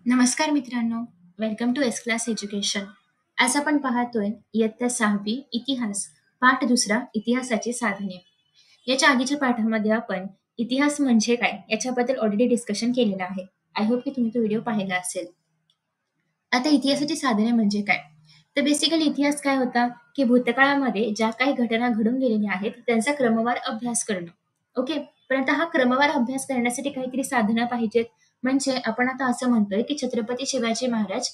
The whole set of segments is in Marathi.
नमस्कार मित्रांनो, welcome to S class education. आज आपण पाहतोय इयत्ता 6वी इतिहास, पाठ दुसरा इतिहासाची साधने. याच्या आधीच्या पाठामध्ये आपण इतिहास म्हणजे काय याच्याबद्दल ऑलरेडी डिस्कशन केलेलं आहे. आय होप की तुम्ही तो व्हिडिओ पाहिला असेल. आता इतिहासाची साधने म्हणजे काय? तर बेसिकली इतिहास काय होता, की भूतकाळामध्ये ज्या काही घटना घडून गेलेल्या आहेत त्यांचा क्रमवार अभ्यास करणं. ओके. पण आता हा क्रमवार अभ्यास करण्यासाठी काहीतरी साधनं पाहिजेत. म्हणजे आपण आता असं म्हणतोय, की छत्रपती शिवाजी महाराज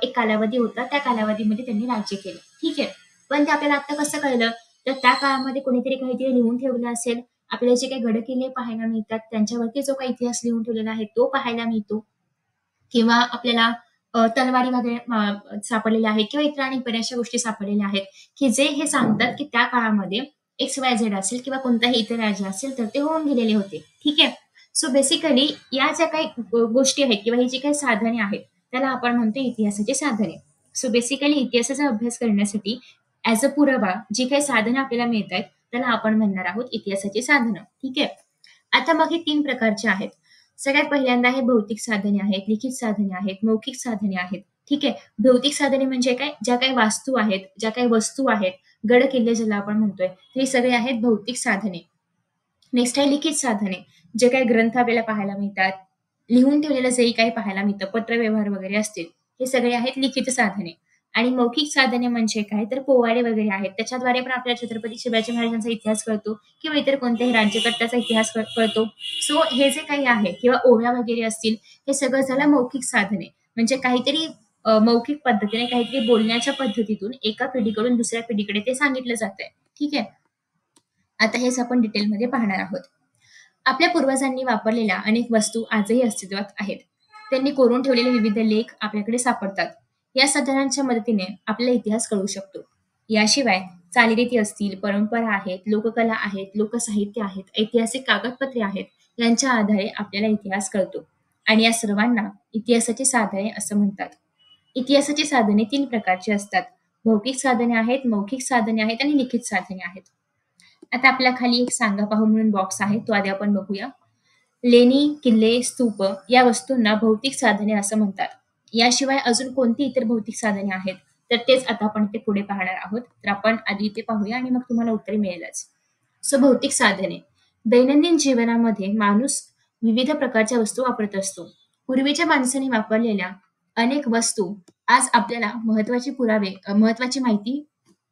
एक कालावधी होता. त्या कालावधीमध्ये त्यांनी राज्य केलं. ठीक आहे. पण ते आपल्याला आता कसं कळलं? तर त्या काळामध्ये कोणीतरी काहीतरी लिहून ठेवलं असेल. आपल्याला जे काही गडकिल्ले पाहायला मिळतात, त्यांच्यावरती जो काही इतिहास लिहून ठेवलेला आहे तो पाहायला मिळतो. किंवा आपल्याला तलवारी वगैरे सापडलेल्या आहेत किंवा इतर अनेक बऱ्याचशा गोष्टी सापडलेल्या आहेत, की जे हे सांगतात, की त्या काळामध्ये XYZ असेल किंवा कोणताही इतर राज्य असेल, तर ते होऊन गेलेले होते. ठीक आहे. सो बेसिकली या ज्या काही गोष्टी आहेत किंवा ही जी काही साधने आहेत, त्याला आपण म्हणतो इतिहासाची साधने. सो बेसिकली इतिहासाचा अभ्यास करण्यासाठी ॲज अ पुरावा जी काही साधनं आपल्याला मिळत आहेत, त्याला आपण म्हणणार आहोत इतिहासाची साधनं. ठीक आहे. आता मग हे 3 प्रकारचे आहेत. सगळ्यात पहिल्यांदा हे भौतिक साधने आहेत, लिखित साधने आहेत, मौखिक साधने आहेत. ठीक आहे. भौतिक साधने म्हणजे काय? ज्या काही वास्तू आहेत, ज्या काही वस्तू आहेत, गड-किल्ले ज्याला आपण म्हणतोय, हे सगळे आहेत भौतिक साधने. नेक्स्ट आहे लिखित साधने. जे काही ग्रंथ आपल्याला पाहायला मिळतात, लिहून ठेवलेलं जेही काही पाहायला मिळतं, पत्रव्यवहार वगैरे असतील, हे सगळे आहेत लिखित साधने. आणि मौखिक साधने म्हणजे काय? तर पोवाडे वगैरे आहेत. त्याच्याद्वारे पण आपल्याला छत्रपती शिवाजी महाराजांचा इतिहास कळतो किंवा इतर कोणत्याही राज्यकर्त्याचा इतिहास कळतो. सो हे जे काही आहे किंवा ओव्या वगैरे असतील, हे सगळं झालं मौखिक साधने. म्हणजे काहीतरी मौखिक पद्धतीने काहीतरी बोलण्याच्या पद्धतीतून एका पिढीकडून दुसऱ्या पिढीकडे ते सांगितलं जातंय. ठीक आहे. आता हेच आपण डिटेलमध्ये पाहणार आहोत. आपल्या पूर्वजांनी वापरलेल्या अनेक वस्तू आजही अस्तित्वात आहेत. त्यांनी कोरून ठेवलेले विविध लेख आपल्याकडे सापडतात. या साधनांच्या मदतीने आपल्याला इतिहास कळू शकतो. याशिवाय चालीरीती असतील, परंपरा आहेत, लोककला आहेत, लोकसाहित्य आहेत, ऐतिहासिक कागदपत्रे आहेत, यांच्या आधारे आपल्याला इतिहास कळतो. आणि या सर्वांना इतिहासाची साधने असं म्हणतात. इतिहासाची साधने 3 प्रकारची असतात. भौतिक साधने आहेत, मौखिक साधने आहेत आणि लिखित साधने आहेत. आता आपल्या खाली एक सांगा पाहू म्हणून बॉक्स आहे, तो आधी आपण बघूया. लेणी, किल्ले, स्तूप या वस्तूंना भौतिक साधने असं म्हणतात. याशिवाय अजून कोणती इतर भौतिक साधने आहेत? तर तेच आता आपण इथे पुढे पाहणार आहोत. तर आपण आधी इथे पाहूया आणि मग तुम्हाला उत्तरे मिळेलच. सो भौतिक साधने. दैनंदिन जीवनामध्ये माणूस विविध प्रकारच्या वस्तू वापरत असतो. पूर्वीच्या माणसांनी वापरलेल्या अनेक वस्तू आज आपल्याला महत्वाची माहिती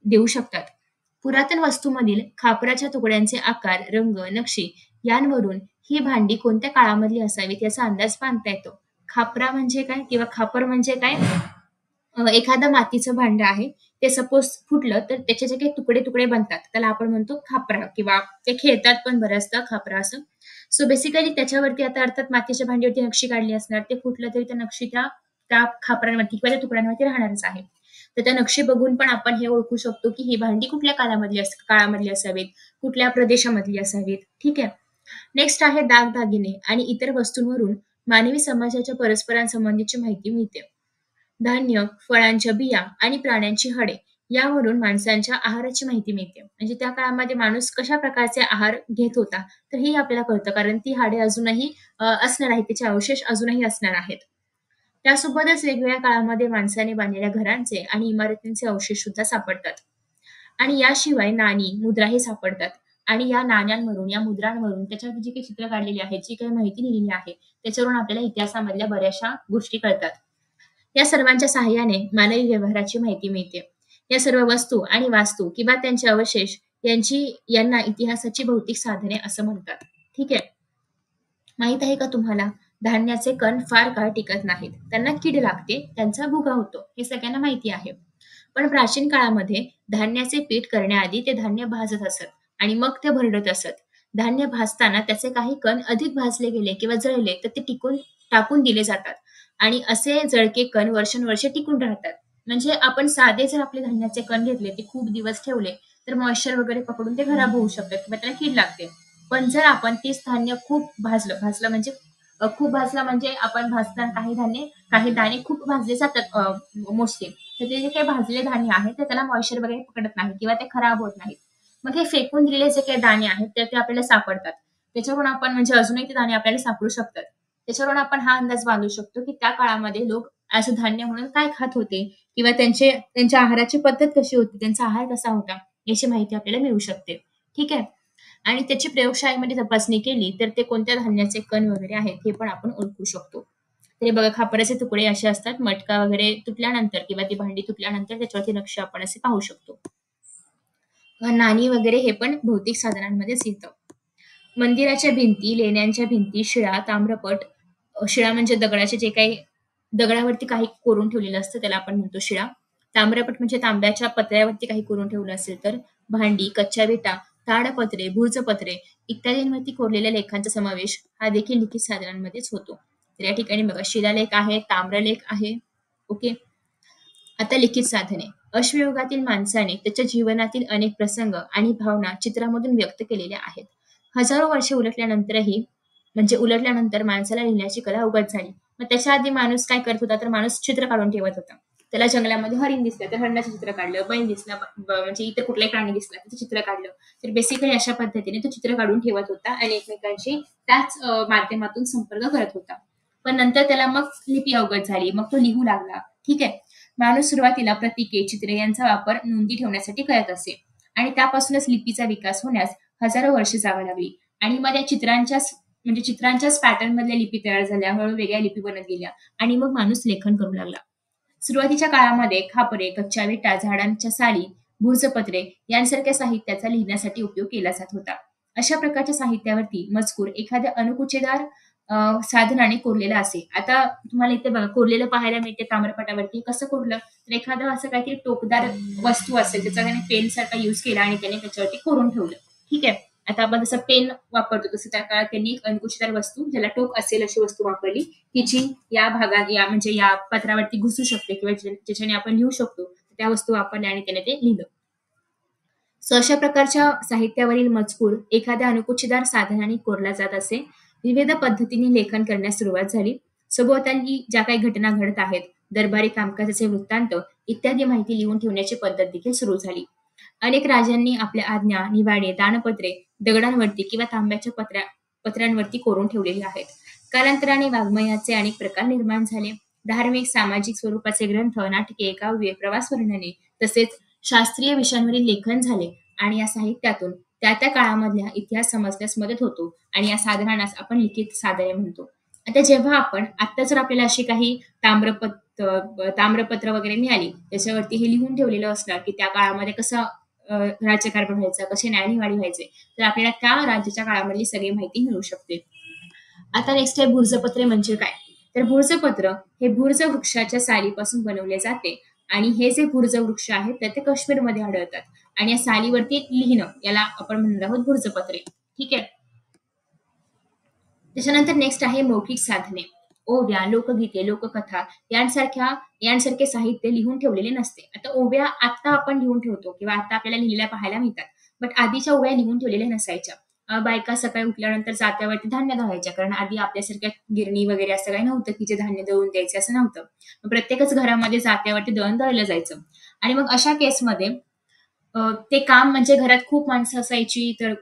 देऊ शकतात. पुरातन वस्तूमधील खापराच्या तुकड्यांचे आकार, रंग, नक्षी यांवरून ही भांडी कोणत्या काळामधली असावीत याचा अंदाज बांधता येतो. खापरा म्हणजे काय किंवा खापर म्हणजे काय? एखादं मातीचं भांडं आहे. ते सपोज फुटलं तर त्याचे जे काही तुकडे-तुकडे बनतात, त्याला आपण म्हणतो खापरा किंवा ते खेळतात पण बऱ्याचदा खापरा असं. सो बेसिकली त्याच्यावरती आता अर्थात मातीच्या भांड्यावरती नक्षी काढली असणार. ते फुटलं तरी त्या नक्षी त्या त्या खापरांवरती किंवा त्या तुकड्यांवरती राहणारच आहे. तर त्या नक्षी बघून पण आपण हे ओळखू शकतो, की ही भांडी कुठल्या काळामधली असावीत, कुठल्या प्रदेशामधली असावीत. ठीक आहे. नेक्स्ट आहे दागदागिने आणि इतर वस्तूंवरून मानवी समाजाच्या परस्परांसंबंधीची माहिती मिळते. धान्य, फळांच्या बिया आणि प्राण्यांची हाडे यावरून माणसांच्या आहाराची माहिती मिळते. म्हणजे त्या काळामध्ये माणूस कशा प्रकारचे आहार घेत होता, तर हे आपल्याला कळतं. कारण ती हाडे अजूनही असणार आहेत, त्याचे अवशेष अजूनही असणार आहेत. त्यासोबतच वेगवेगळ्या काळामध्ये माणसाने बांधलेल्या घरांचे आणि इमारतींचे अवशेष सुद्धा सापडतात. आणि याशिवाय नाणी, मुद्राही सापडतात. आणि या नाण्यांवरून, या मुद्रांवरून त्याच्यावरती जी काही चित्र काढलेली आहेत, जी काही माहिती लिहिलेली आहे, त्याच्यावरून आपल्याला इतिहासामधल्या बऱ्याचशा गोष्टी कळतात. या सर्वांच्या सहाय्याने मानवी व्यवहाराची माहिती मिळते. या सर्व वस्तू आणि वास्तू किंवा त्यांचे अवशेष यांना इतिहासाची भौतिक साधने असं म्हणतात. ठीक आहे. माहीत आहे का तुम्हाला? धान्याचे कण फार काळ टिकत नाहीत. त्यांना कीड लागते, त्यांचा भुगा होतो. हे सगळ्यांना माहिती आहे. पण प्राचीन काळामध्ये धान्याचे पीठ करण्याआधी ते धान्य भाजत असत आणि मग ते भरडत असत. धान्य भाजताना त्याचे काही कण अधिक भाजले गेले किंवा जळले तर ते टाकून दिले जातात आणि असे जळके कण वर्षानुवर्षे टिकून राहतात. म्हणजे आपण साधे जर आपले धान्याचे कण घेतले, ते खूप दिवस ठेवले, तर मॉइश्चर वगैरे पकडून ते खराब होऊ शकतात किंवा त्याला कीड लागते. पण जर आपण तेच धान्य खूप भाजलं म्हणजे खूप भाजलं म्हणजे आपण भाजताना काही दाणे खूप भाजले जातात मोस्टली. तर ते जे काही भाजलेले धान्य आहेत, तर त्याला मॉइश्चर वगैरे पकडत नाही किंवा ते खराब होत नाहीत. मग हे फेकून दिलेले जे काही दाणे आहेत, तर ते आपल्याला सापडतात. त्याच्यावरून आपण म्हणजे अजूनही ते दाणे आपल्याला सापडू शकतात. त्याच्यावरून आपण हा अंदाज बांधू शकतो, की त्या काळामध्ये लोक असं धान्य म्हणून काय खात होते किंवा त्यांच्या आहाराची पद्धत कशी होती, त्यांचा आहार कसा होता, याची माहिती आपल्याला मिळू शकते. ठीक आहे. आणि त्याची प्रयोगशाळेमध्ये तपासणी केली, तर ते कोणत्या धान्याचे कण वगैरे आहेत, हे पण आपण ओळखू शकतो. तर हे बघा, खापराचे तुकडे असे असतात, मटका वगैरे तुटल्यानंतर किंवा ती भांडी तुटल्यानंतर त्याच्यावरती नक्षी आपण असे पाहू शकतो. नाणी वगैरे हे पण भौतिक साधनांमध्येच येतं. मंदिराच्या भिंती, लेण्यांच्या भिंती, शिळा, ताम्रपट, शिळा म्हणजे दगडाचे जे काही दगडावरती काही कोरून ठेवलेलं असतं त्याला आपण म्हणतो शिळा. ताम्रपट म्हणजे तांब्याच्या पत्र्यावरती काही कोरून ठेवलं असेल तर. भांडी, कच्च्या विटा, ताडपत्रे, भुर्जपत्रे इत्यादींवरती कोरलेल्या लेखांचा समावेश हा देखील लिखित साधनांमध्येच होतो. तर या ठिकाणी बघा, शिलालेख आहे, ताम्रलेख आहे. ओके. आता लिखित साधने. अश्मयुगातील माणसाने त्याच्या जीवनातील अनेक प्रसंग आणि भावना चित्रामधून व्यक्त केलेल्या आहेत. हजारो वर्षे उलटल्यानंतर माणसाला लिहिण्याची कला उगत झाली. मग त्याच्या आधी माणूस काय करत होता, तर माणूस चित्र काढून ठेवत होता. त्याला जंगलामध्ये हरिण दिसलं तर हरणाचं चित्र काढलं, बैल दिसला म्हणजे इतर कुठलाही प्राणी दिसला त्याचं चित्र काढलं. तर बेसिकली अशा पद्धतीने तो चित्र काढून ठेवत होता आणि एकमेकांशी त्याच माध्यमातून संपर्क करत होता. पण नंतर त्याला मग लिपी अवगत झाली, मग तो लिहू लागला. ठीक आहे. माणूस सुरुवातीला प्रतीके, चित्रे यांचा वापर नोंदी ठेवण्यासाठी करत असे आणि त्यापासूनच लिपीचा विकास होण्यास हजारो वर्षे जावी लागली. आणि मग या चित्रांच्याच पॅटर्न मधल्या लिपी तयार झाल्या, हळूहळू वेगळ्या लिपी बनत गेल्या आणि मग माणूस लेखन करू लागला. सुरुवातीच्या काळामध्ये खापरे, कच्च्या विटा, झाडांच्या साली, भुर्जपत्रे यांसारख्या साहित्याचा लिहिण्यासाठी उपयोग केला जात होता. अशा प्रकारच्या साहित्यावरती मजकूर एखाद्या अणुकुचेदार साधनाने कोरलेला असे. आता तुम्हाला इथे बघा, कोरलेलं पाहायला मिळते ताम्रपटावरती. कसं कोरलं, तर एखादं असं काहीतरी टोकदार वस्तू असेल, त्याचा त्याने पेन सारखा युज केला आणि त्याने त्याच्यावरती कोरून ठेवलं. ठीक आहे. आता आपण जसं पेन वापरतो तसं त्या काळात त्यांनी एक अंकुशदार वस्तू, ज्याला टोक असेल अशी वस्तू वापरली, की जी या भागात म्हणजे या पत्रावरती घुसू शकते किंवा ज्याच्याने आपण लिहू शकतो. त्या वस्तू वापरल्या आणि त्याने ते लिहिलं. सो अशा प्रकारच्या साहित्यावरील मजकूर एखाद्या अणुकुचीदार साधनाने कोरला जात असे. विविध पद्धतीने लेखन करण्यास सुरुवात झाली. सभोवताली ज्या काही घटना घडत आहेत, दरबारी कामकाजाचे वृत्तांत इत्यादी माहिती लिहून ठेवण्याची पद्धत देखील सुरू झाली. अनेक राजांनी आपल्या आज्ञा, निवाडे, दानपत्रे दगडांवरती किंवा तांब्याच्या पत्र्यांवरती कोरून ठेवलेली आहेत. कालांतराने वाङ्मयाचे अनेक प्रकार निर्माण झाले. धार्मिक, सामाजिक स्वरूपाचे ग्रंथ, नाटके, काव्ये, प्रवास वर्णने तसेच शास्त्रीय विषयांवरील लेखन झाले आणि या साहित्यातून त्या काळामधला इतिहास समजण्यास मदत होतो आणि या साधनांनाच आपण लिखित साधने म्हणतो. आता जर आपल्याला अशी काही ताम्रपत्र वगैरे मिळाली, त्याच्यावरती हे लिहून ठेवलेलं असणार, की त्या काळामध्ये कसं राज्यकारभार व्हायचा, कसे न्यायनिवाडे व्हायचे, तर आपल्याला त्या राज्याच्या काळामधली सगळी माहिती मिळू शकते. आता नेक्स्ट आहे भुर्जपत्रे म्हणजे काय? तर भुर्जपत्र हे भुर्ज वृक्षाच्या सालीपासून बनवले जाते आणि हे जे भुर्ज वृक्ष आहेत तर ते काश्मीरमध्ये आढळतात आणि या सालीवरती लिहिणं याला आपण म्हणणार आहोत भुर्जपत्रे. ठीक आहे. त्याच्यानंतर नेक्स्ट आहे मौखिक साधने. ओव्या, लोकगीते, लोककथा यांसारखे साहित्य लिहून ठेवलेले नसते. आता ओव्या आता आपण लिहून ठेवतो किंवा आता आपल्याला लिहिलेल्या पाहायला मिळतात. बट आधीच्या ओव्या लिहून ठेवलेल्या नसायच्या. बायका सकाळी उठल्यानंतर जात्यावरती धान्य दळायच्या, कारण आधी आपल्यासारख्या गिरणी वगैरे असं काही नव्हतं की जे धान्य दळून द्यायचे असं नव्हतं. प्रत्येकच घरामध्ये जात्यावरती दळण दळलं जायचं. आणि मग अशा केसमध्ये ते काम म्हणजे घरात खूप माणसं असायची, तर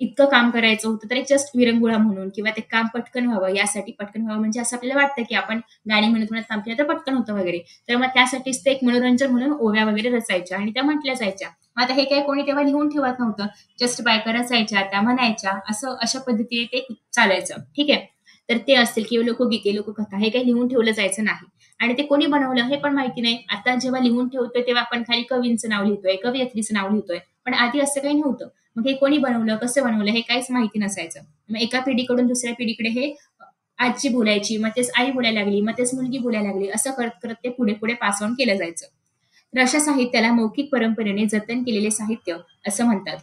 इतकं काम करायचं होतं, तर एक जस्ट विरंगुळा म्हणून किंवा ते काम पटकन व्हावं यासाठी, पटकन व्हावं म्हणजे असं आपल्याला वाटतं की आपण गाणी म्हणत म्हणत काम केलं तर पटकन होतं वगैरे. तर मग त्यासाठीच ते एक मनोरंजन म्हणून ओव्या वगैरे रचायच्या आणि त्या म्हटल्या जायच्या. मग आता हे काही कोणी तेव्हा लिहून ठेवत नव्हतं. जस्ट बायका रचायच्या, त्या म्हणायच्या, असं अशा पद्धतीने ते चालायचं. ठीक आहे. तर ते असतील किंवा लोकगीते, लोककथा हे काही लिहून ठेवलं जायचं नाही. आणि ते कोणी बनवलं हे पण माहिती नाही. आता जेव्हा लिहून ठेवतोय तेव्हा आपण खाली कवींचं नाव लिहितोय, कवयित्रीचं नाव लिहितोय. पण आधी असं काही नव्हतं. मग हे कोणी बनवलं, कसं बनवलं हे काहीच माहिती नसायचं. मग एका पिढीकडून दुसऱ्या पिढीकडे हे आजी बोलायची, मग तेच आई बोलायला लागली, मग तेच मुलगी बोलायला लागली. असं करत करत ते पुढे पुढे पास ऑन केलं जायचं. तर अशा साहित्याला मौखिक परंपरेने जतन केलेले साहित्य असं म्हणतात.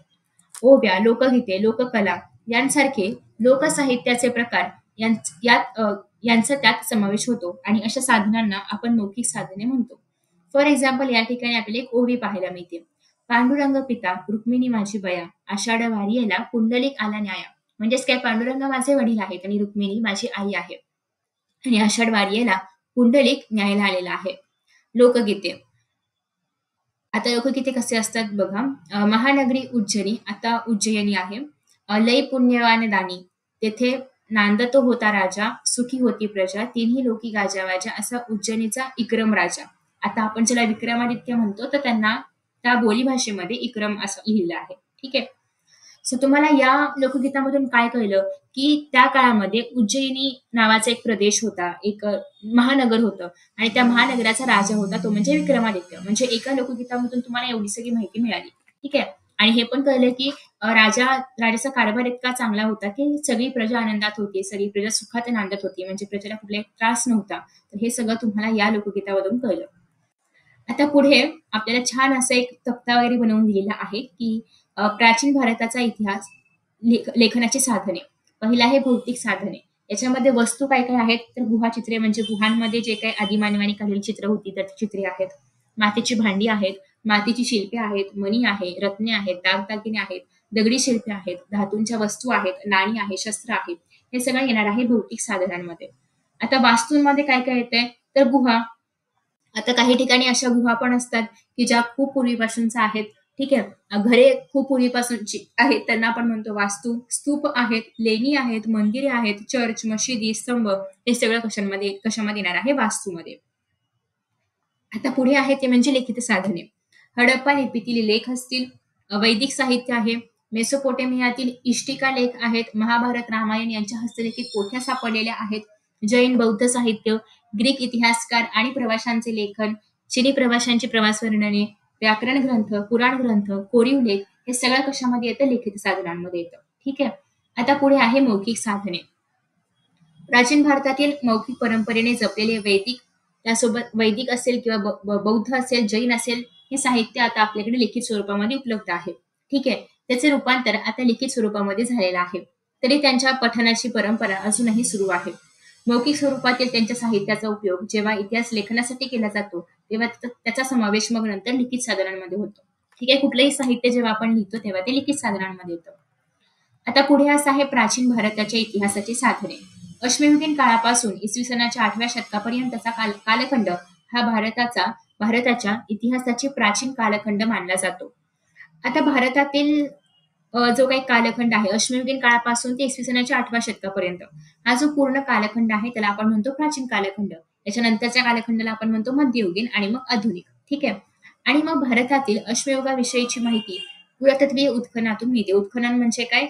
ओव्या, लोकगीते, लोककला यांसारखे लोकसाहित्याचे प्रकार यांचा त्यात समावेश होतो आणि अशा साधनांना आपण मौखिक साधने म्हणतो. फॉर एक्झाम्पल, या ठिकाणी आपल्याला एक ओवी पाहायला मिळते. पांडुरंग पिता, रुक्मिणी माझी बया, आषाढ वारियेला पुंडलिक आला न्याया. म्हणजेच काय, पांडुरंग माझे वडील आहेत आणि रुक्मिणी माझी आई आहे आणि आषाढ वारियेला पुंडलिक न्यायला आलेला आहे. लोकगीते. आता लोकगीते कसे असतात बघा. महानगरी उज्जैनी, आता उज्जयिनी आहे. लई पुण्यवान दानी, तेथे नांदतो होता राजा, सुखी होती प्रजा, तिन्ही लोकी गाजावाजा, असा उज्जैनीचा इक्रम राजा. आता आपण ज्याला विक्रमादित्य म्हणतो, तर त्यांना त्या बोलीभाषेमध्ये इक्रम असं लिहिलं आहे. ठीक आहे. सो तुम्हाला या लोकगीतामधून काय कळलं, की त्या काळामध्ये उज्जैनी नावाचा एक प्रदेश होता, एक महानगर होतं आणि त्या महानगराचा राजा होता तो म्हणजे विक्रमादित्य. म्हणजे एका लोकगीतामधून तुम्हाला एवढी सगळी माहिती मिळाली. ठीक आहे. आणि हे पण कळलं, की राजाचा कारभार इतका चांगला होता, की सगळी प्रजा आनंदात होती, सगळी प्रजा सुखात नांदत होती, म्हणजे प्रजेला कुठलाही त्रास नव्हता. तर हे सगळं तुम्हाला या लोकगीतामधून कळलं. आता पुढे आपल्याला छान असा एक तक्ता वगैरे बनवून दिलेला आहे, की प्राचीन भारताचा इतिहास, लेखनाची साधने. पहिला आहे भौतिक साधने. याच्यामध्ये वस्तू काय काय आहेत, तर गुहाचित्रे म्हणजे गुहांमध्ये जे काही आदिमानवांनी काढलेली चित्र होती, तर ती चित्रे आहेत. मातीची भांडी आहेत, मातीची शिल्पे आहेत, मणी आहे, रत्ने आहेत, दागदागिने आहेत, दगडी शिल्पे आहेत, धातूंच्या वस्तू आहेत, नाणी आहे, शस्त्र आहेत. हे सगळं येणार आहे भौतिक साधनांमध्ये. आता वास्तूंमध्ये काय काय येतंय, तर गुहा. आता काही ठिकाणी अशा गुहा पण असतात, की ज्या खूप पूर्वीपासूनच्या आहेत. ठीक आहे. घरे खूप पूर्वीपासूनची आहेत, त्यांना आपण म्हणतो वास्तू. स्तूप आहेत, लेणी आहेत, मंदिरे आहेत, चर्च, मशिदी, स्तंभ, हे सगळं कशामध्ये येणार आहे, वास्तूमध्ये. आता पुढे आहे ते म्हणजे लिखित साधने. हडप्पा लिपीतील लेख असतील, वैदिक साहित्य आहे, मेसोपोटेमियातील इष्टिका लेख आहेत, महाभारत रामायण यांच्या हस्तलिखित पोथ्या सापडलेल्या आहेत, जैन बौद्ध साहित्य, ग्रीक इतिहासकार आणि प्रवाशांचे लेखन, चिनी प्रवाशांची प्रवास वर्णने, व्याकरण ग्रंथ, पुराण ग्रंथ, कोरीव लेख, हे सगळं कशामध्ये येतं, लिखित साधनांमध्ये येतं. ठीक आहे. आता पुढे आहे मौखिक साधने. प्राचीन भारतातील मौखिक परंपरेने जपलेले वैदिक, त्यासोबत वैदिक असेल किंवा बौद्ध असेल, जैन असेल, हे साहित्य आता आपल्याकडे लिखित स्वरूपामध्ये उपलब्ध आहे. ठीक आहे. त्याचे रूपांतर आता लिखित स्वरूपामध्ये झालेलं आहे. तरी त्यांच्या पठणाची परंपरा अजूनही सुरू आहे. मौखिक स्वरूपातील त्यांच्या साहित्याचा उपयोग जेव्हा इतिहास लेखनासाठी केला जातो, तेव्हा त्याचा समावेश मग नंतर लिखित साधनांमध्ये होतो. ठीक आहे. कुठलंही साहित्य जेव्हा आपण लिहितो, तेव्हा ते लिखित साधनांमध्ये येतं. आता पुढे असं आहे प्राचीन भारताच्या इतिहासाची साधने. अश्मयुगीन काळापासून इसवी सनाच्या 8व्या शतकापर्यंतचा कालखंड हा भारताच्या इतिहासाची प्राचीन कालखंड मानला जातो. आता भारतातील जो काही कालखंड आहे, अश्मयुगीन काळापासून ते इसवी सनाच्या 8व्या शतकापर्यंत, हा जो पूर्ण कालखंड आहे त्याला आपण म्हणतो प्राचीन कालखंड. त्याच्यानंतरच्या कालखंडाला आपण म्हणतो मध्ययुगीन आणि मग आधुनिक. ठीक आहे. आणि मग भारतातील अश्मयुगाविषयीची माहिती पुरातत्वीय उत्खनातून मिळते. उत्खनन म्हणजे काय,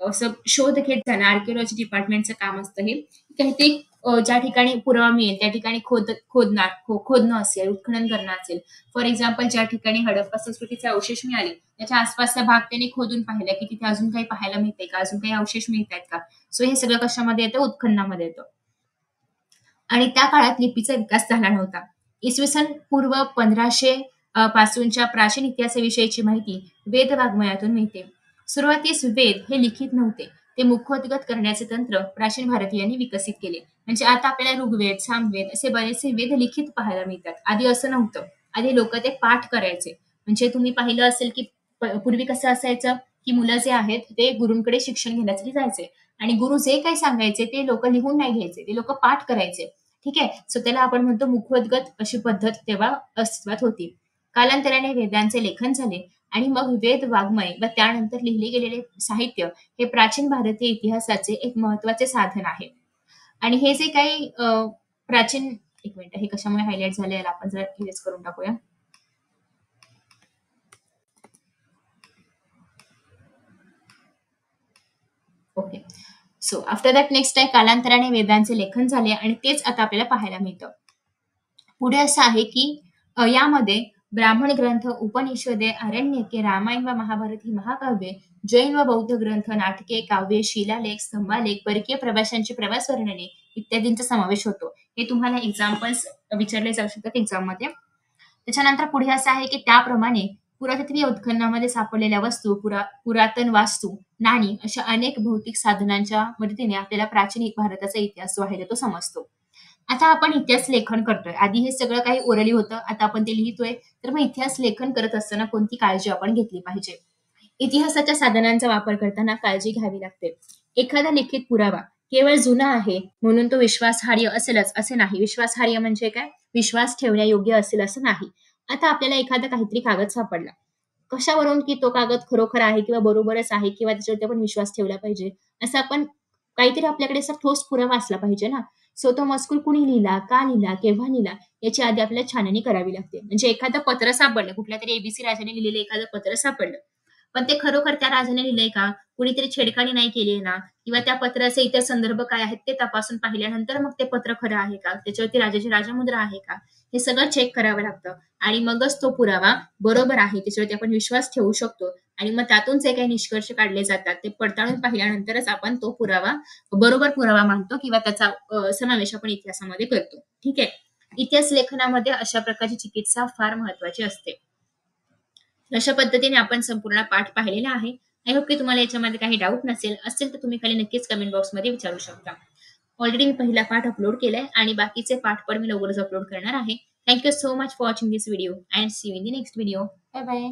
असं शोध घेत जाणं, आर्किओलॉजी डिपार्टमेंटचं काम असतं हे. काहीतरी ज्या ठिकाणी पुरावा मिळेल त्या ठिकाणी खोदणं असेल, उत्खनन करणं असेल. फॉर एक्झाम्पल, ज्या ठिकाणी हडप्पा संस्कृतीचे अवशेष मिळाले, त्याच्या आसपासचा भाग त्यांनी खोदून पाहिला, की तिथे अजून काही पाहायला मिळतंय का, अजून काही अवशेष मिळत आहेत का. सो हे सगळं कशामध्ये येतं, उत्खननामध्ये येतं. आणि त्या काळात लिपीचा विकास झाला नव्हता. इसवी सन पूर्व 1500 पासूनच्या प्राचीन इतिहासाविषयीची माहिती वेद वाङ्मयातून मिळते. सुरुवातीस वेद हे लिखित नव्हते, ते मुखोद्गत करण्याचे तंत्र प्राचीन भारतीयांनी विकसित केले. म्हणजे आता आपल्याला ऋग्वेद, सामवेद असे बरेचसे वेद लिखित पाहायला मिळतात. आधी असं नव्हतं. आधी लोक ते पाठ करायचे. म्हणजे तुम्ही पाहिलं असेल, की पूर्वी कसं असायचं, की मुलं जे आहेत ते गुरूंकडे शिक्षण घेण्यासाठी जायचे आणि गुरु जे काही सांगायचे ते लोक लिहून नाही घ्यायचे, ते लोक पाठ करायचे. ठीक आहे. सो त्याला आपण म्हणतो मुखोद्गत अशी पद्धत तेव्हा अस्तित्वात होती. कालांतराने वेदांचे लेखन झाले आणि मग वेद वाङ्मय व त्यानंतर लिहिले गेलेले साहित्य हे प्राचीन भारतीय इतिहासाचे एक महत्वाचे साधन आहे. आणि हे जे काही प्राचीन, एक मिनिट, हे कशामुळे हायलाइट झाले याला आपण जर इरेज करून टाकूया. Okay. So after that next आहे कालांतराने वेदांचे लेखन झाले आणि तेच आता आपल्याला पाहायला मिळतं. पुढे असं आहे की यामध्ये ब्राह्मण ग्रंथ, उपनिषदे, आरण्यके, रामायण व महाभारत ही महाकाव्ये, जैन व बौद्ध ग्रंथ, नाटके, काव्ये, शिलालेख, स्तंभालेख, परकीय प्रवाशांची प्रवास वर्णने इत्यादींचा समावेश होतो. हे तुम्हाला एक्झाम्पल्स विचारले जाऊ शकतात एक्झाम मध्ये. त्याच्यानंतर पुढे असं आहे की त्याप्रमाणे पुरातत्वीय उत्खननामध्ये सापडलेल्या वस्तू, पुरातन वास्तू, नाणी अशा अनेक भौतिक साधनांच्या मदतीने आपल्याला प्राचीन भारताचा इतिहास जो आहे तो समजतो. आता आपण इतिहास लेखन करतोय. आधी हे सगळं काही ओरली होतं, आता आपण ते लिहितोय. तर मग इतिहास लेखन करत असताना कोणती काळजी आपण घेतली पाहिजे? इतिहासाच्या साधनांचा वापर करताना काळजी घ्यावी लागते. एखादा लिखित पुरावा केवळ जुना आहे म्हणून तो विश्वासार्ह असेलच असे नाही. विश्वासार्ह म्हणजे काय? विश्वास ठेवण्यायोग्य असेल असं नाही. आता आपल्याला एखादा काहीतरी कागद सापडला, कशावरून की तो कागद खरोखर आहे किंवा बरोबरच आहे किंवा त्याच्यावरती आपण विश्वास ठेवला पाहिजे असं आपण काहीतरी आपल्याकडे असा ठोस पुरावा असला पाहिजे ना. सो तो मजकूर कुणी लिहिला, का लिहिला, केव्हा लिहिला याची आधी आपल्याला छाननी करावी लागते. म्हणजे एखादं पत्र सापडलं, कुठल्यातरी एबीसी राजाने लिहिलेलं एखादं पत्र सापडलं. पण ते खरोखर त्या राजाने लिहिलंय का? कुणीतरी छेडखानी नाही केली आहे ना? किंवा त्या पत्राचे इतर संदर्भ काय आहेत ते तपासून पाहिल्यानंतर मग ते पत्र खरं आहे का? त्याच्यावरती राजाची राजमुद्रा आहे का? हे सगळं चेक करावं लागतं आणि मगच तो पुरावा बरोबर आहे, त्याच्यावरती आपण विश्वास ठेवू शकतो आणि मग त्यातून जे काही निष्कर्ष काढले जातात ते पडताळून पाहिल्यानंतरच आपण तो पुरावा बरोबर पुरावा मानतो किंवा त्याचा समावेश आपण इतिहासामध्ये करतो. ठीक आहे. इतिहास लेखनामध्ये अशा प्रकारची चिकित्सा फार महत्वाची असते. अशा पद्धतीने आपण संपूर्ण पाठ पाहिलेला आहे. आय होप की तुम्हाला याच्यामध्ये काही डाऊट नसेल. असेल तर तुम्ही खाली नक्कीच कमेंट बॉक्समध्ये विचारू शकता. ऑलरेडी मी पहिला पाठ अपलोड केलाय आणि बाकीचे पाठ पण मी लवकरच अपलोड करणार आहे. Thank you so much for watching this video and see you in the next video. Bye bye.